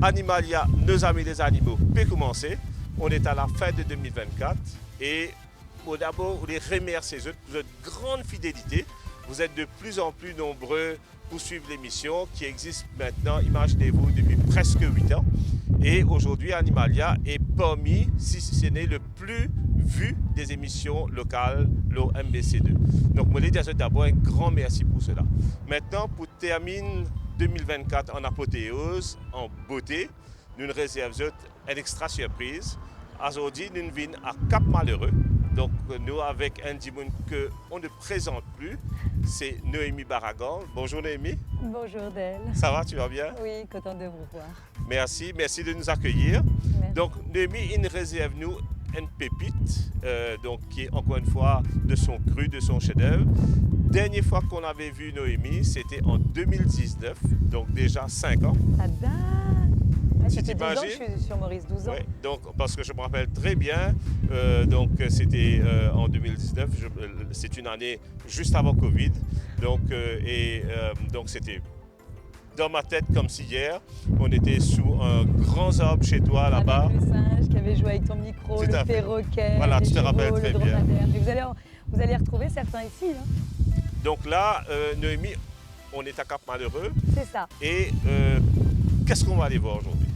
Animalia, nos amis des animaux, peut commencer. On est à la fin de 2024 et d'abord, vous les remercier de votre grande fidélité. Vous êtes de plus en plus nombreux pour suivre l'émission qui existe maintenant, imaginez-vous, depuis presque 8 ans. Et aujourd'hui, Animalia est parmi, si ce n'est le plus vu des émissions locales, l'OMBC2. Donc, je voulais dire d'abord un grand merci pour cela. Maintenant, pour terminer 2024 en apothéose, en beauté, nous nous réservons une extra surprise. Aujourd'hui, nous venons à Cap Malheureux. Donc, nous, avec un Dimoun qu'on ne présente plus, c'est Noémie Barragan. Bonjour Noémie. Bonjour Del. Ça va, tu vas bien? Oui, content de vous voir. Merci, merci de nous accueillir. Merci. Donc, Noémie, il réserve nous une pépite, donc, qui est encore une fois de son cru, de son chef-d'œuvre. Dernière fois qu'on avait vu Noémie, c'était en 2019, donc déjà 5 ans. Ça date. Tu Ça fait 12 ans que t'imagines? je suis sur Maurice, 12 ans. Oui, donc, parce que je me rappelle très bien, donc c'était en 2019, c'est une année juste avant Covid, donc, donc c'était dans ma tête comme si hier, on était sous un grand arbre chez toi là-bas. Avec le singe qui avait joué avec ton micro, Tout à le fait. perroquet, Voilà, les tu te chevaux, rappelles le très bien. dromadaire. Et vous allez retrouver certains ici. Hein. Donc là, Noémie, on est à Cap Malheureux C'est ça. et qu'est-ce qu'on va aller voir aujourd'hui?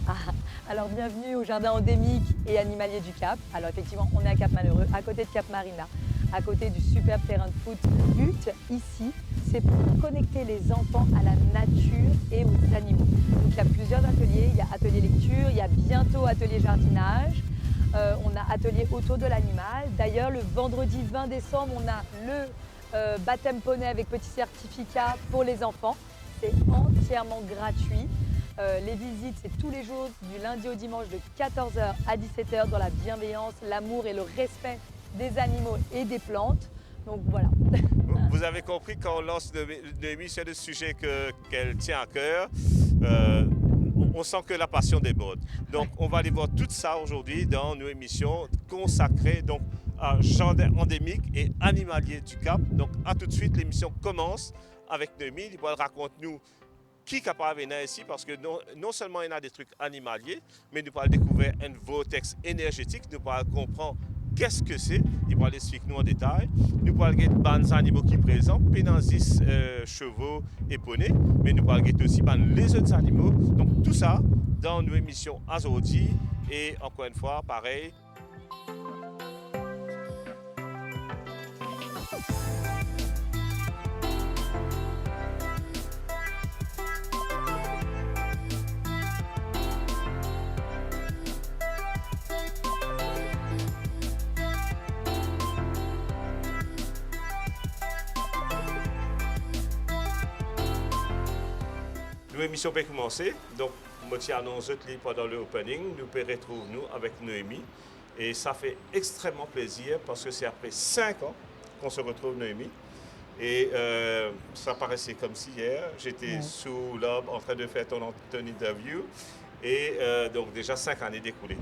Ah, alors bienvenue au jardin endémique et animalier du Cap. Alors effectivement, on est à Cap Malheureux, à côté de Cap Marina, à côté du superbe terrain de foot. Le but ici, c'est pour connecter les enfants à la nature et aux animaux. Donc il y a plusieurs ateliers. Il y a atelier lecture, il y a bientôt atelier jardinage. On a atelier autour de l'animal. D'ailleurs, le vendredi 20 décembre, on a le baptême poney avec petit certificat pour les enfants. C'est entièrement gratuit. Les visites, c'est tous les jours, du lundi au dimanche, de 14h à 17h, dans la bienveillance, l'amour et le respect des animaux et des plantes. Donc voilà. Vous avez compris quand on lance Noémie sur le sujet qu'elle tient à cœur, on sent que la passion déborde. Donc on va aller voir tout ça aujourd'hui dans nos émissions consacrées donc, à jardin endémique et animalier du Cap. Donc à tout de suite, l'émission commence avec Noémie. Il va raconter-nous qui est capable de venir ici parce que non seulement il y a des trucs animaliers, mais nous allons découvrir un vortex énergétique, nous allons comprendre qu'est-ce que c'est, il va l'expliquer nous en détail. Nous allons regarder des animaux qui sont présents, pénensis, chevaux et poneys, mais nous allons regarder aussi les autres animaux. Donc tout ça dans nos émissions aujourd'hui et encore une fois, pareil. L'émission peut commencer. Donc, moi, je annonce pendant le opening. Nous pouvons retrouver nous avec Noémie. Et ça fait extrêmement plaisir parce que c'est après 5 ans qu'on se retrouve, Noémie. Et ça paraissait comme si hier, j'étais sous l'arbre en train de faire ton interview. Et donc, déjà 5 années découlées.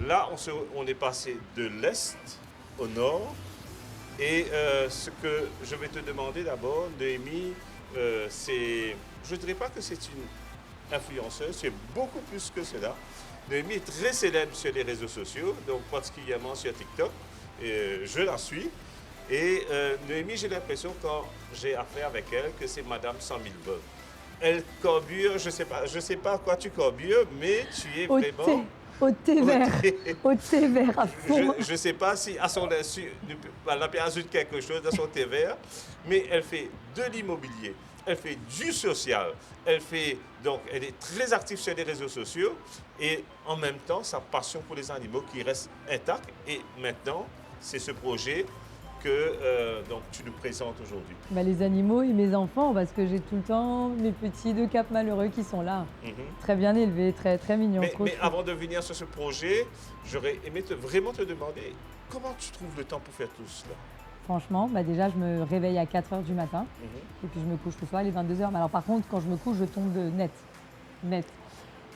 Là, on est passé de l'Est au Nord. Et ce que je vais te demander d'abord, Noémie, c'est... Je ne dirais pas que c'est une influenceuse, c'est beaucoup plus que cela. Noémie est très célèbre sur les réseaux sociaux, donc particulièrement sur TikTok. Et je la suis. Et Noémie, j'ai l'impression quand j'ai affaire avec elle que c'est Madame 100 000 volts. Elle carbure, je sais pas à quoi tu carbures, mais tu es vraiment au thé vert, au thé vert à fond. Je ne sais pas si à son insu, elle a perdu quelque chose dans son thé vert, mais elle fait de l'immobilier, elle fait du social, donc elle est très active sur les réseaux sociaux et en même temps sa passion pour les animaux qui reste intacte. Et maintenant, c'est ce projet que donc, tu nous présentes aujourd'hui. Bah, les animaux et mes enfants, parce que j'ai tout le temps mes petits de Cap Malheureux qui sont là. Très bien élevés, très, très mignons. Mais avant de venir sur ce projet, j'aurais aimé vraiment te demander comment tu trouves le temps pour faire tout cela. Franchement, bah déjà, je me réveille à 4 h du matin et puis je me couche le soir, il est 22 h. Mais alors par contre, quand je me couche, je tombe de net.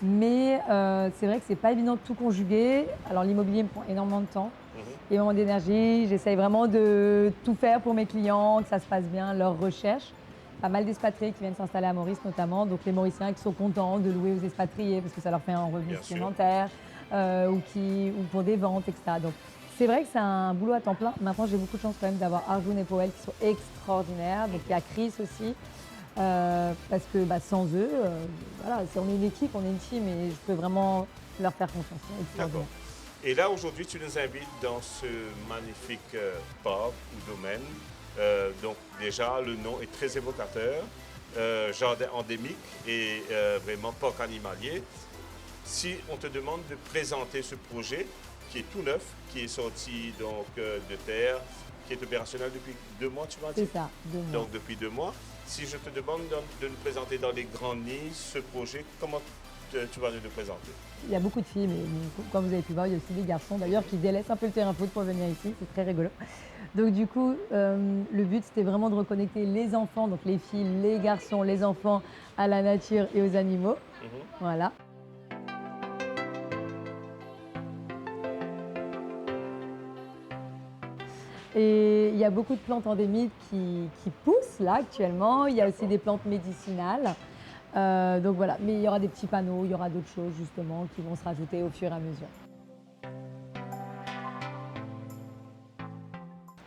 Mais c'est vrai que c'est pas évident de tout conjuguer. Alors l'immobilier me prend énormément de temps, énormément d'énergie. J'essaye vraiment de tout faire pour mes clients, que ça se passe bien, leurs recherches. Pas mal d'expatriés qui viennent s'installer à Maurice notamment, donc les Mauriciens qui sont contents de louer aux expatriés parce que ça leur fait un revenu supplémentaire ou pour des ventes, etc. Donc c'est vrai que c'est un boulot à temps plein. Maintenant, j'ai beaucoup de chance quand même d'avoir Arjun et Powell qui sont extraordinaires. Donc il y a Chris aussi. Parce que sans eux, voilà, on est une équipe, on est une team et je peux vraiment leur faire confiance. D'accord. Et là, aujourd'hui, tu nous invites dans ce magnifique parc ou domaine. Donc déjà, le nom est très évocateur. Jardin endémique et vraiment parc animalier. Si on te demande de présenter ce projet qui est tout neuf, qui est sorti donc, de terre, qui est opérationnel depuis 2 mois, tu m'as dit? C'est ça, 2 mois. Donc depuis 2 mois. Si je te demande de nous présenter dans les grandes lignes ce projet, comment tu vas nous le présenter? Il y a beaucoup de filles, mais comme vous avez pu voir, il y a aussi des garçons d'ailleurs qui délaissent un peu le terrain foot pour venir ici, c'est très rigolo. Donc du coup, le but c'était vraiment de reconnecter les enfants, donc les filles, les garçons, les enfants à la nature et aux animaux. Voilà. Et il y a beaucoup de plantes endémiques qui poussent là actuellement. Il y a aussi des plantes médicinales. Donc voilà, mais il y aura des petits panneaux, il y aura d'autres choses justement qui vont se rajouter au fur et à mesure.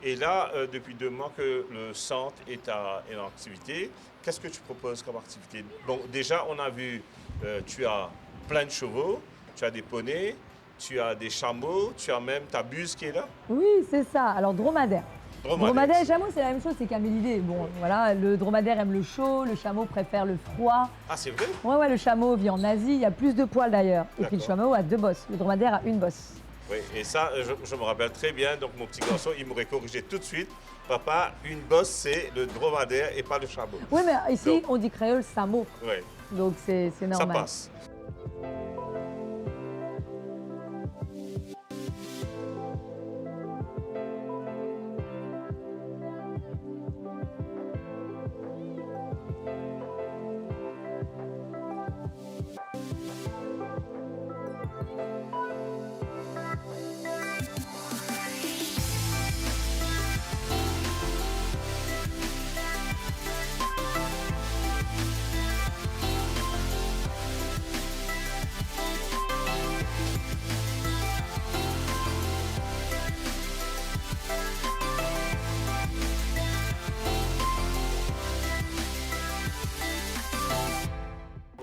Et là, depuis 2 mois que le centre est en activité, qu'est-ce que tu proposes comme activité? Bon, déjà, on a vu, tu as plein de chevaux, tu as des poneys, tu as des chameaux, tu as même ta buse qui est là? Oui, c'est ça. Alors, dromadaire. Dromadaire et chameau, c'est la même chose, c'est camélidé. Bon, voilà, le dromadaire aime le chaud, le chameau préfère le froid. Ah, c'est vrai? Ouais, le chameau vit en Asie, il y a plus de poils d'ailleurs. Et puis le chameau a 2 bosses, le dromadaire a 1 bosse. Oui, et ça, je me rappelle très bien, donc mon petit garçon, il m'aurait corrigé tout de suite. Papa, une bosse, c'est le dromadaire et pas le chameau. Oui, mais ici, donc, on dit créole samo. Oui. Donc c'est normal. Ça passe.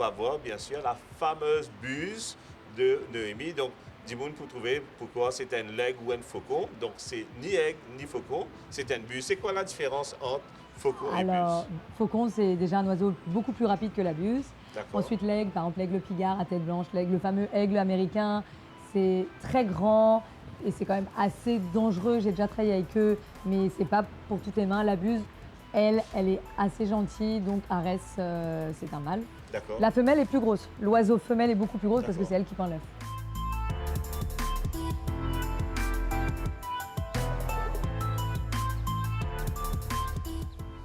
On va voir bien sûr la fameuse buse de Noémie. Donc, dis-moi pour trouver pourquoi c'est un leg ou un faucon. Donc, c'est ni aigle ni faucon, c'est une buse. C'est quoi la différence entre faucon et buse? Alors, faucon, c'est déjà un oiseau beaucoup plus rapide que la buse. Ensuite, l'aigle, par exemple, l'aigle pigard à tête blanche, le fameux aigle américain, c'est très grand et c'est quand même assez dangereux. J'ai déjà travaillé avec eux, mais c'est pas pour toutes les mains. La buse, elle est assez gentille, donc Arès, c'est un mâle. La femelle est plus grosse. L'oiseau femelle est beaucoup plus grosse parce que c'est elle qui pond l'œuf.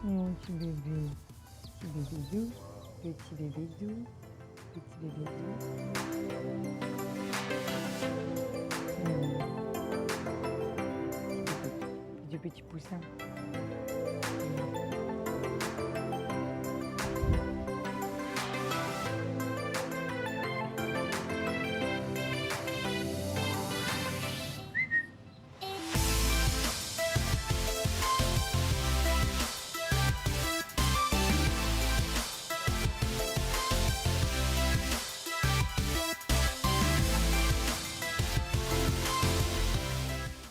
Mon petit bébé doux, petit bébé doux, petit bébé doux. Du petit poussin.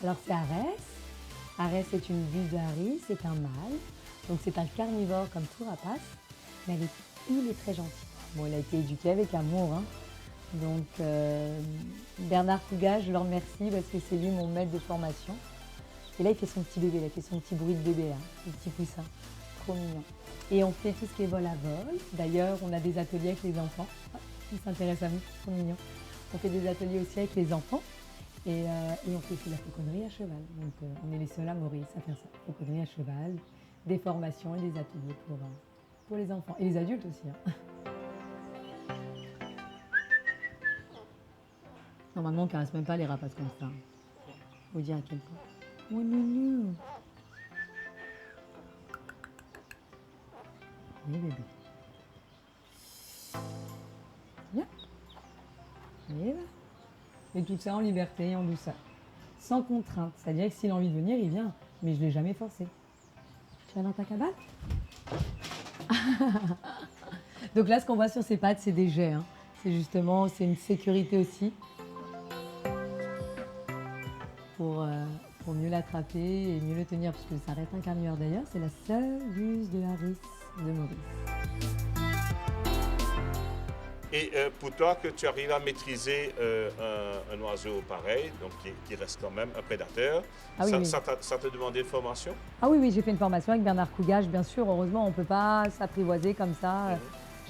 Alors c'est Arès. Arès est une buse de Harry, c'est un mâle. Donc c'est un carnivore comme tout rapace, mais il est très gentil. Bon, il a été éduqué avec amour, hein. Donc Bernard Cougat, je le remercie parce que c'est lui mon maître de formation. Et là, il fait son petit bébé, il fait son petit bruit de bébé, là, le petit poussin. Trop mignon. Et on fait tout ce qui est vol à vol. D'ailleurs, on a des ateliers avec les enfants. Ah, ils s'intéressent à nous, trop mignon. On fait des ateliers aussi avec les enfants. Et on fait aussi la fauconnerie à cheval. Donc on est les seuls à Maurice à faire ça. Fauconnerie à cheval, des formations et des ateliers pour les enfants. Et les adultes aussi, hein. Normalement, on ne caresse même pas les rapaces comme ça. Faut dire à quel point. Oh nounou. Oui bébé. Viens. Et là. Et tout ça en liberté et en douceur. Sans contrainte. C'est-à-dire que s'il a envie de venir, il vient. Mais je ne l'ai jamais forcé. Tu vas dans ta cabane? Donc là, ce qu'on voit sur ses pattes, c'est des jets, hein. C'est justement, c'est une sécurité aussi. Pour mieux l'attraper et mieux le tenir, parce que ça reste un carnivore d'ailleurs. C'est la seule buse de Harris de Maurice. Et pour toi, que tu arrives à maîtriser un oiseau pareil, donc qui reste quand même un prédateur, Ah oui, oui. Ça t'a demandé une formation? Ah oui, oui, j'ai fait une formation avec Bernard Cougat, bien sûr. Heureusement, on ne peut pas s'apprivoiser comme ça.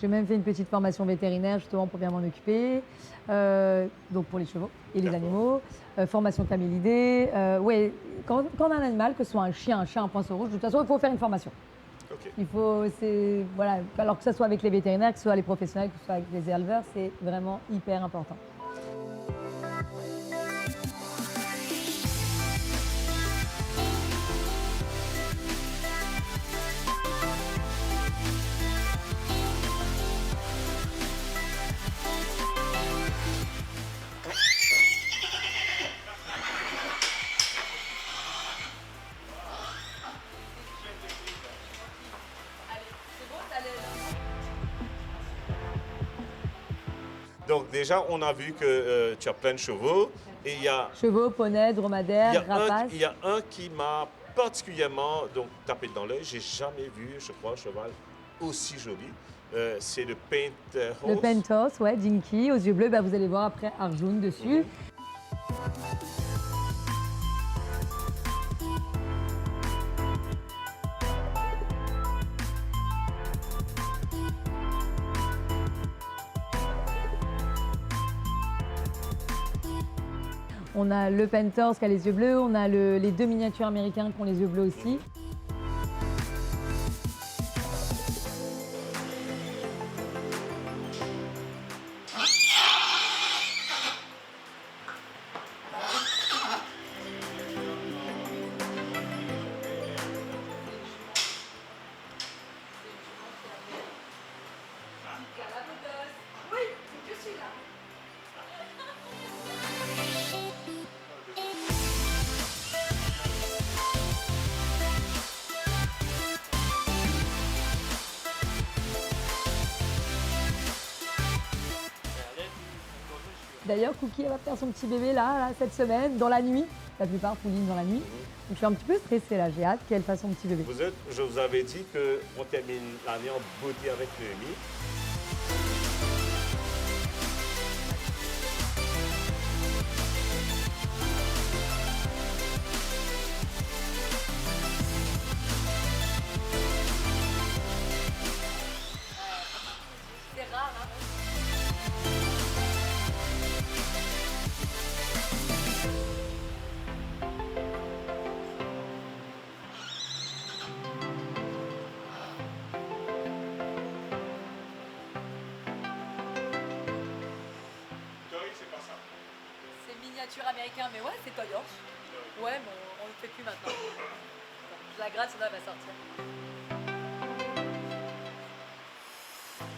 J'ai même fait une petite formation vétérinaire justement pour bien m'en occuper, donc pour les chevaux et les animaux. Formation camélidée. Ouais, quand on a un animal, que ce soit un chien, un poinçon rouge, de toute façon, il faut faire une formation. Okay. Il faut, voilà, alors que ce soit avec les vétérinaires, que ce soit les professionnels, que ce soit avec les éleveurs, c'est vraiment hyper important. Donc déjà, on a vu que tu as plein de chevaux et il y a... Chevaux, poneys, dromadaires, rapaces. Il y a un qui m'a particulièrement tapé dans l'œil. J'ai jamais vu, je crois, un cheval aussi joli. C'est le Painter Horse. Le Pentos, ouais, Dinky, aux yeux bleus. Bah, vous allez voir après Arjun dessus. On a le Pentos qui a les yeux bleus, on a les deux miniatures américains qui ont les yeux bleus aussi. D'ailleurs, Cookie elle va faire son petit bébé là, cette semaine, dans la nuit. La plupart poulinent dans la nuit. Donc je suis un petit peu stressée là, j'ai hâte qu'elle fasse son petit bébé. Je vous avais dit qu'on termine l'année en beauté avec Noémie. C'est rare, hein? Miniature américain, mais ouais, c'est Toy Horse. Ouais, mais on ne le fait plus maintenant. Bon, je la gratte, sinon elle va sortir.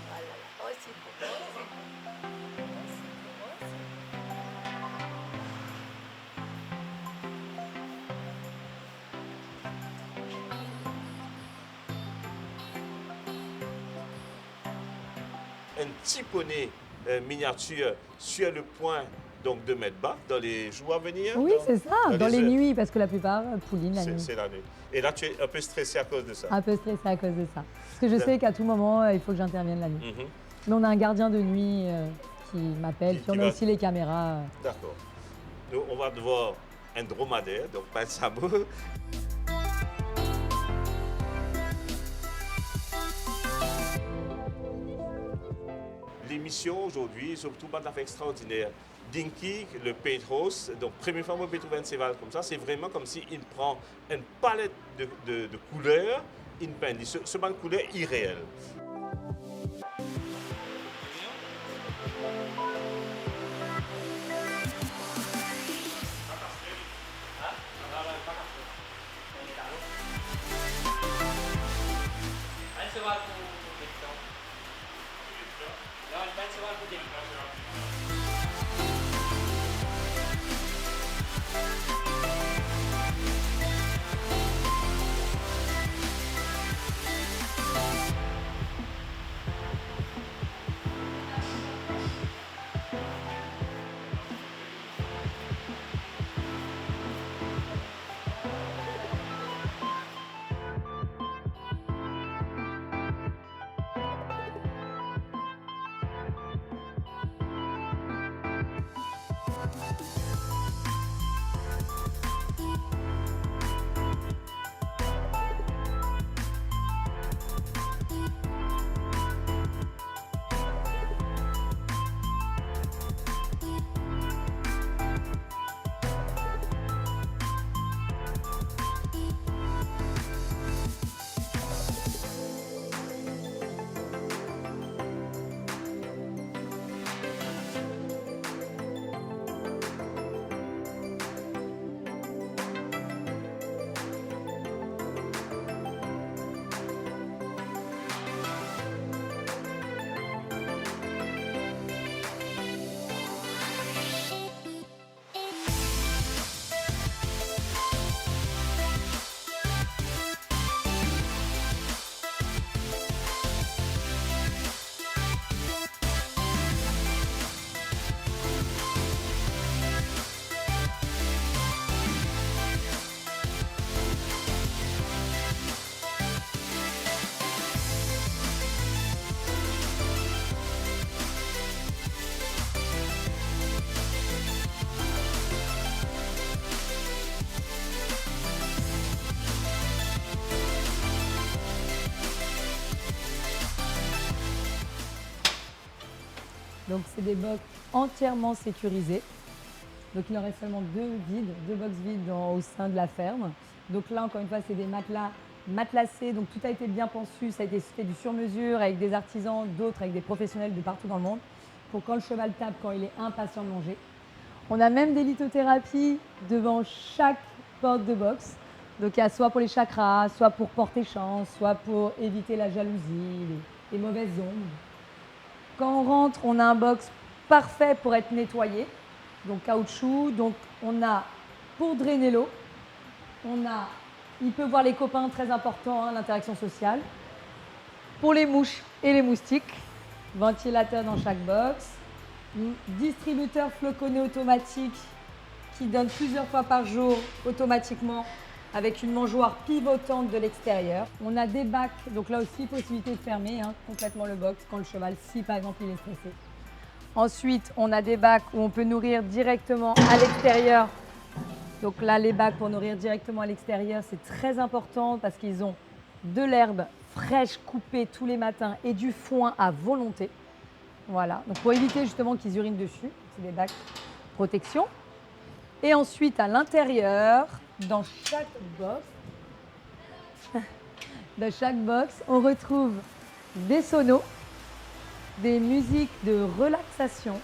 Voilà. Oh, c'est beau. Oh, c'est beau. Oh, c'est beau. Un petit poney miniature sur le point donc de mettre bas dans les jours à venir. Oui, c'est ça, dans les heures. nuits, parce que la plupart poulinent la nuit. C'est la nuit. Et là, tu es un peu stressé à cause de ça. Un peu stressée à cause de ça. Parce que je sais qu'à tout moment, il faut que j'intervienne la nuit. Mhm. Mais on a un gardien de nuit qui m'appelle, puis on a aussi les caméras. D'accord. Nous, on va devoir un dromadaire, donc pas de sabot. L'émission aujourd'hui, surtout, une affaire extraordinaire. Dinky, le paint house, donc première fois que je trouve un festival comme ça, c'est vraiment comme s'il prend une palette de couleurs, il peint. Ce banc de couleurs irréel. Donc c'est des box entièrement sécurisés. Donc il en reste seulement deux box vides au sein de la ferme. Donc là encore une fois c'est des matelas matelassés, donc tout a été bien pensu, ça a été fait du sur-mesure avec des artisans, d'autres avec des professionnels de partout dans le monde, pour quand le cheval tape, quand il est impatient de manger. On a même des lithothérapies devant chaque porte de box. Donc il y a soit pour les chakras, soit pour porter chance, soit pour éviter la jalousie, les mauvaises ondes. Quand on rentre, on a un box parfait pour être nettoyé, donc caoutchouc. Donc on a pour drainer l'eau, il peut voir les copains, très important, l'interaction sociale. Pour les mouches et les moustiques, ventilateur dans chaque box, distributeur floconnés automatique qui donne plusieurs fois par jour automatiquement avec une mangeoire pivotante de l'extérieur. On a des bacs, donc là aussi possibilité de fermer complètement le box quand le cheval, si par exemple il est stressé. Ensuite, on a des bacs où on peut nourrir directement à l'extérieur. Donc là, les bacs pour nourrir directement à l'extérieur, c'est très important parce qu'ils ont de l'herbe fraîche coupée tous les matins et du foin à volonté. Voilà, donc pour éviter justement qu'ils urinent dessus, c'est des bacs protection. Et ensuite, à l'intérieur, dans chaque box, on retrouve des sonos, des musiques de relaxation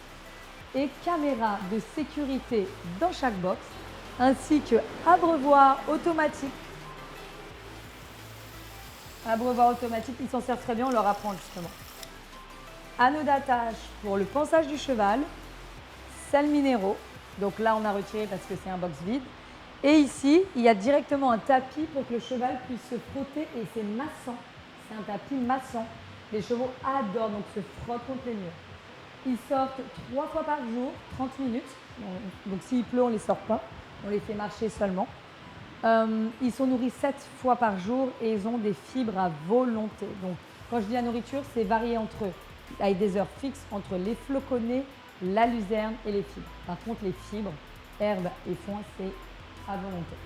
et caméras de sécurité dans chaque box, ainsi que abreuvoir automatique. Abreuvoir automatique, ils s'en servent très bien, on leur apprend justement. Anneaux d'attache pour le pansage du cheval, sels minéraux. Donc là, on a retiré parce que c'est un box vide. Et ici, il y a directement un tapis pour que le cheval puisse se frotter et c'est massant. C'est un tapis massant. Les chevaux adorent, donc se frottent contre les murs. Ils sortent 3 fois par jour, 30 minutes. Donc s'il pleut, on ne les sort pas. On les fait marcher seulement. Ils sont nourris 7 fois par jour et ils ont des fibres à volonté. Donc quand je dis la nourriture, c'est varié entre eux, avec des heures fixes entre les floconnés, la luzerne et les fibres. Par contre, les fibres, herbes et foin, c'est à volonté.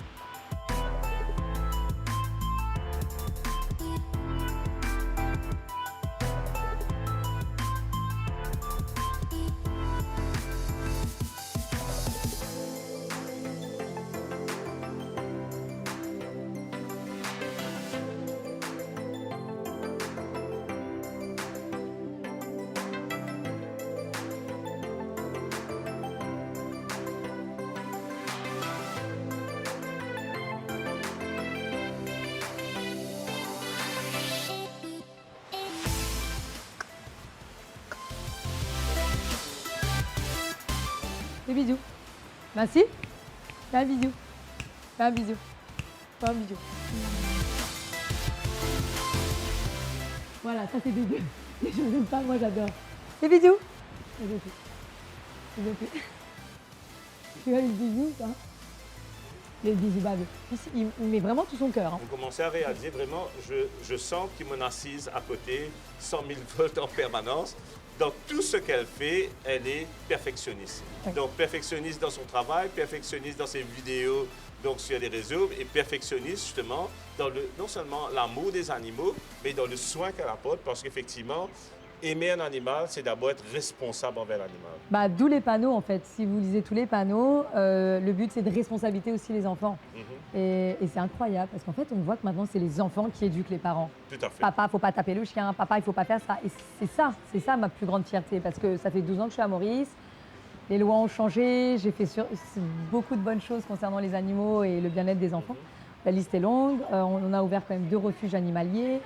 Des bisous. Merci. Fais un bisou. Fais un bisou. Fais un bisou. Voilà, ça c'est des deux. Les gens n'aiment pas, moi j'adore. Des bisous. Des bisous. Des bisous. Tu vois les bisous, ça? Les bisous bavés. Il met vraiment tout son cœur. Hein. Vous commencez à réaliser vraiment, je sens qu'il m'en assise à côté, 100 000 volts en permanence. Dans tout ce qu'elle fait, elle est perfectionniste. Oui. Donc perfectionniste dans son travail, perfectionniste dans ses vidéos, donc sur les réseaux, et perfectionniste justement dans non seulement l'amour des animaux, mais dans le soin qu'elle apporte, parce qu'effectivement, aimer un animal, c'est d'abord être responsable envers l'animal. D'où les panneaux en fait. Si vous lisez tous les panneaux, le but c'est de responsabiliser aussi les enfants. Et c'est incroyable parce qu'en fait on voit que maintenant c'est les enfants qui éduquent les parents. Tout à fait. Papa, faut pas taper le chien, papa, il faut pas faire ça. Et c'est ça ma plus grande fierté parce que ça fait 12 ans que je suis à Maurice. Les lois ont changé, j'ai fait beaucoup de bonnes choses concernant les animaux et le bien-être des enfants. La liste est longue, on a ouvert quand même 2 refuges animaliers.